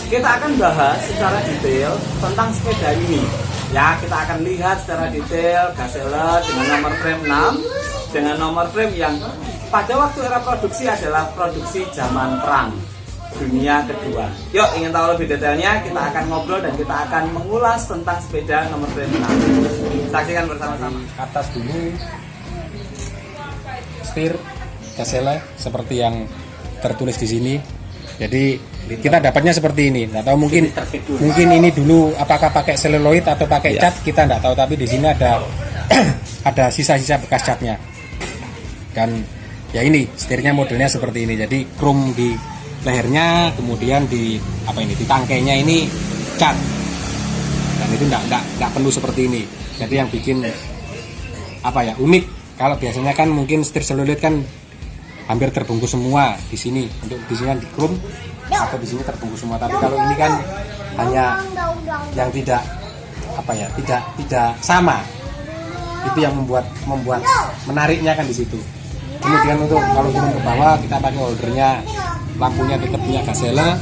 kita akan bahas secara detail tentang sepeda ini. Ya, kita akan lihat secara detail Gazelle dengan nomor frame 6 dengan nomor frame yang pada waktu era produksi adalah produksi zaman perang dunia kedua. Yuk, ingin tahu lebih detailnya, kita akan ngobrol dan kita akan mengulas tentang sepeda nomor frame 6. Saksikan bersama-sama. Atas dulu setir Gazelle seperti yang tertulis di sini. Jadi kita dapatnya seperti ini. Nggak tahu, mungkin ini dulu apakah pakai seluloid atau pakai cat, kita nggak tahu, tapi di sini ada ada sisa-sisa bekas catnya. Dan ya ini setirnya modelnya seperti ini. Jadi chrome di lehernya, kemudian di di tangkainya ini cat. Dan itu nggak penuh seperti ini. Jadi yang bikin unik. Kalau biasanya kan mungkin setir seluloid kan hampir terbungkus semua di sini. Untuk di sini di chrome atau di sini terbungkus semua. Tapi kalau ini kan hanya yang tidak tidak sama. Itu yang membuat menariknya kan di situ. Kemudian untuk kalau turun ke bawah kita pakai holdernya, lampunya tetap punya Gazelle,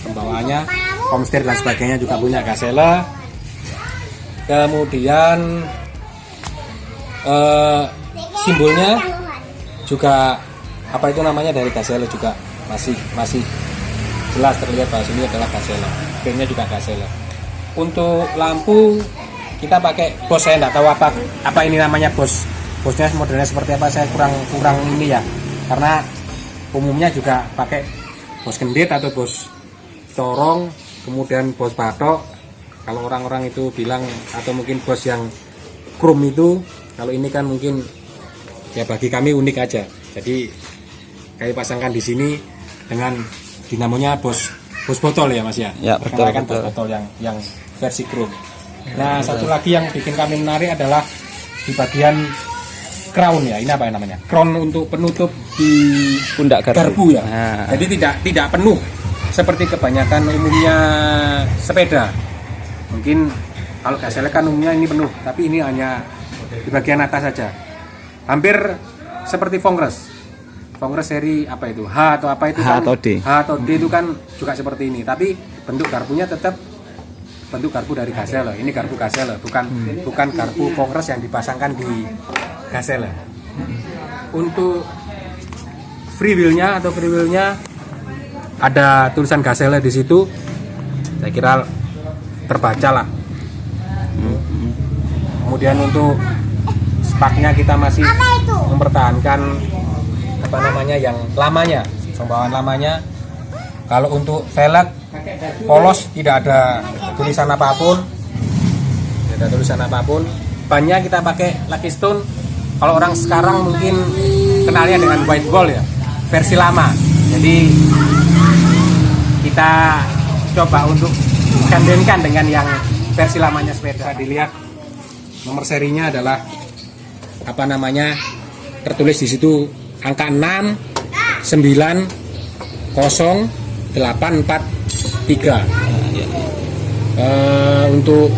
pembawaannya, komstir dan sebagainya juga punya Gazelle. Kemudian simbolnya juga dari Gazelle juga masih jelas terlihat bahwa ini adalah Gazelle. Frame-nya juga Gazelle. Untuk lampu kita pakai Bosch, saya nggak tahu apa ini namanya Bosch. Bosnya modelnya seperti apa, saya kurang ini ya. Karena umumnya juga pakai Bosch gendit atau Bosch corong, kemudian Bosch batok. Kalau orang-orang itu bilang, atau mungkin Bosch yang chrome itu, kalau ini kan mungkin ya bagi kami unik aja. Jadi kami pasangkan di sini dengan dinamonya Bosch botol ya Mas ya. Ya, betul. Bosch botol yang versi chrome. Nah, satu lagi yang bikin kami menarik adalah di bagian crown ya. Ini apa namanya? Crown untuk penutup di Pundak garpu ya. Nah. Jadi tidak penuh seperti kebanyakan umumnya sepeda. Mungkin kalau Gazelle kan umumnya ini penuh, tapi ini hanya di bagian atas saja. Hampir seperti Fongres seri H atau apa itu H kan, atau D. H atau D itu kan juga seperti ini, tapi bentuk garpunya tetap bentuk garpu dari Gazelle. Ini garpu Gazelle, bukan garpu Fongres yang dipasangkan di Gazelle. Untuk freewheelnya ada tulisan Gazelle di situ. Saya kira terbaca lah. Kemudian untuk spaknya kita masih mempertahankan yang lamanya, pembawaan lamanya. Kalau untuk velg polos tidak ada tulisan apapun. Bannya kita pakai Lucky Stone. Kalau orang sekarang mungkin kenalnya dengan white ball ya, versi lama. Jadi kita coba untuk gandengkan dengan yang versi lamanya sepeda. Bisa dilihat nomor serinya adalah tertulis di situ angka 6 9 0 8 4 3. Untuk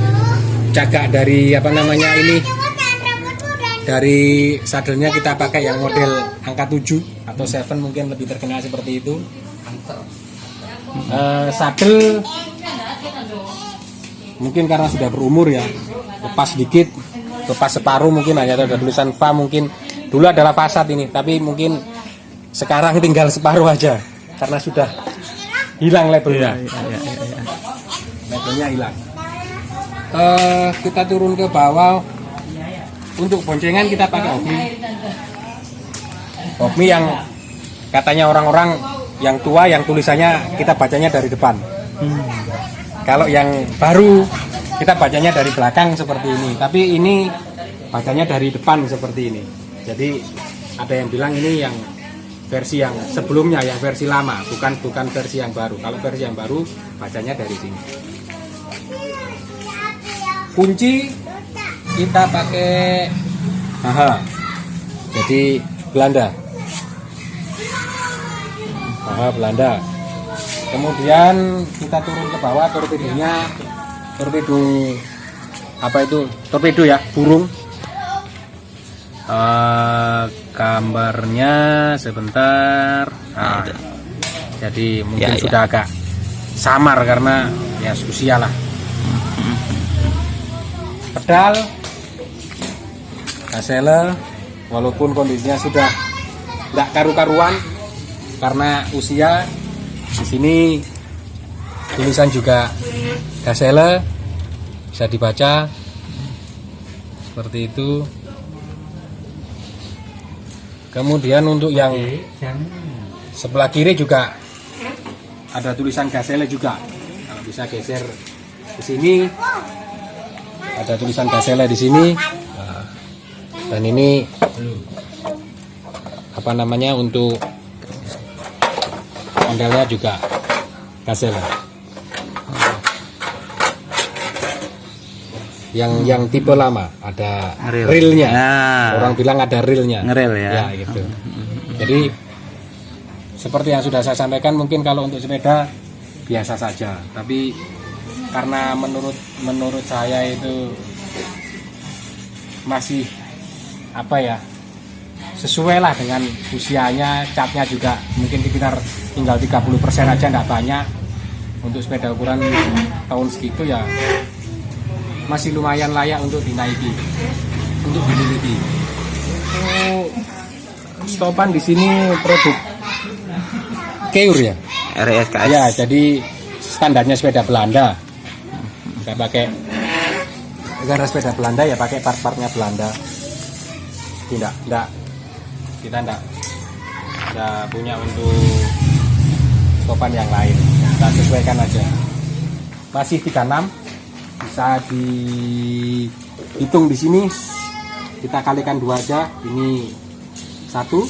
cagak dari dari sadelnya kita pakai yang model angka 7 atau 7 mungkin lebih terkenal seperti itu. Sadel mungkin karena sudah berumur ya, lepas sedikit, lepas separuh, mungkin hanya ada tulisan VA, mungkin dulu adalah Fasad ini, tapi mungkin sekarang tinggal separuh aja karena sudah hilang labelnya. Labelnya hilang. Kita turun ke bawah. Untuk boncengan kita pakai Hokmi yang katanya orang-orang yang tua yang tulisannya kita bacanya dari depan. Kalau yang baru kita bacanya dari belakang seperti ini, tapi ini bacanya dari depan seperti ini. Jadi ada yang bilang ini yang versi yang sebelumnya, yang versi lama, bukan versi yang baru. Kalau versi yang baru bacanya dari sini. Kunci kita pakai jadi Belanda. Belanda. Kemudian kita turun ke bawah, torpedonya torpedo ya, burung. Gambarnya sebentar. Jadi mungkin ya, sudah agak samar karena ya usia lah. Pedal Gazelle walaupun kondisinya sudah tidak karu-karuan karena usia, di sini tulisan juga Gazelle bisa dibaca seperti itu. Kemudian untuk yang sebelah kiri juga ada tulisan Gazelle juga. Kalau bisa geser ke sini, ada tulisan Gazelle di sini. Dan ini apa namanya, untuk modelnya juga Gazelle. Yang tipe lama ada reelnya. Orang bilang ada reelnya. Ngerel ya. Ya gitu. Jadi seperti yang sudah saya sampaikan, mungkin kalau untuk sepeda biasa saja, tapi karena menurut saya itu masih apa ya, sesuai lah dengan usianya. Catnya juga mungkin sekitar tinggal 30% aja, enggak banyak. Untuk sepeda ukuran tahun segitu ya masih lumayan layak untuk dinaiki, untuk dimiliki. Stopan di sini produk Keur ya, RSKS. ya, jadi standarnya sepeda Belanda. Nggak pakai, karena sepeda Belanda ya pakai part-partnya Belanda. Kita enggak punya untuk stopan yang lain. Kita sesuaikan aja. Masih 36, bisa dihitung di sini. Kita kalikan 2 aja. Ini 1,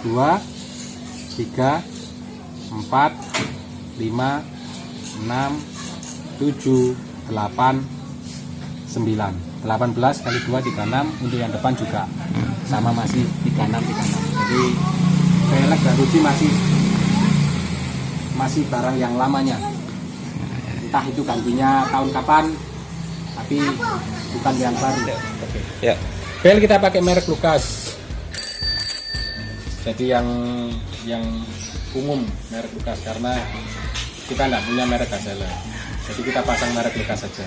2, 3, 4, 5, 6, 7, 8, 9. 18 kali 2 36. Untuk yang depan juga sama, masih 36. Jadi velg dan ruji masih barang yang lamanya. Entah itu gantinya tahun kapan, tapi bukan yang baru. Ya. Bel kita pakai merek Lucas. Jadi yang umum merek Lucas, karena kita nggak punya merek Gazelle. Jadi kita pasang merek Lucas saja.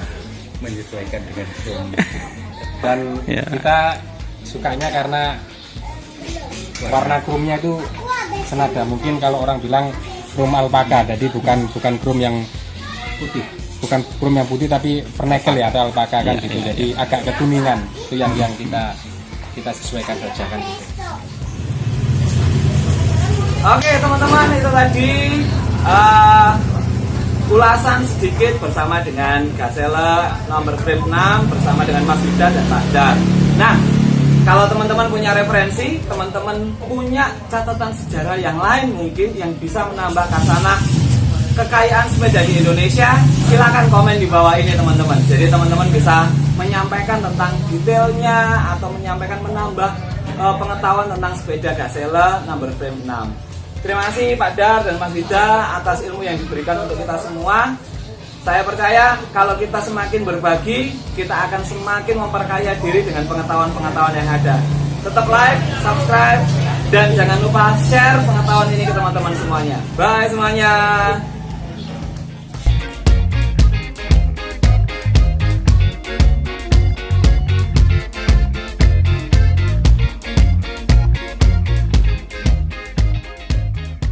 Menyesuaikan dengan chrome. Dan kita sukanya karena warna chrome-nya itu senada. Mungkin kalau orang bilang chrome alpaka, jadi bukan chrome yang putih, bukan chrome yang putih tapi vernacle ya, atau alpaka kan gitu. Jadi agak kekuningan, itu yang kita sesuaikan saja kan gitu. Oke teman-teman, itu tadi ulasan sedikit bersama dengan Gazelle nomor frame 6 bersama dengan Mas Yuda dan Pak Dar. Nah, kalau teman-teman punya referensi, teman-teman punya catatan sejarah yang lain mungkin yang bisa menambah khasanah kekayaan sepeda di Indonesia, silakan komen di bawah ini teman-teman. Jadi teman-teman bisa menyampaikan tentang detailnya atau menambah pengetahuan tentang sepeda Gazelle number frame 6. Terima kasih Pak Dar dan Mas Yuda atas ilmu yang diberikan untuk kita semua. Saya percaya kalau kita semakin berbagi, kita akan semakin memperkaya diri dengan pengetahuan-pengetahuan yang ada. Tetap like, subscribe, dan jangan lupa share pengetahuan ini ke teman-teman semuanya. Bye semuanya.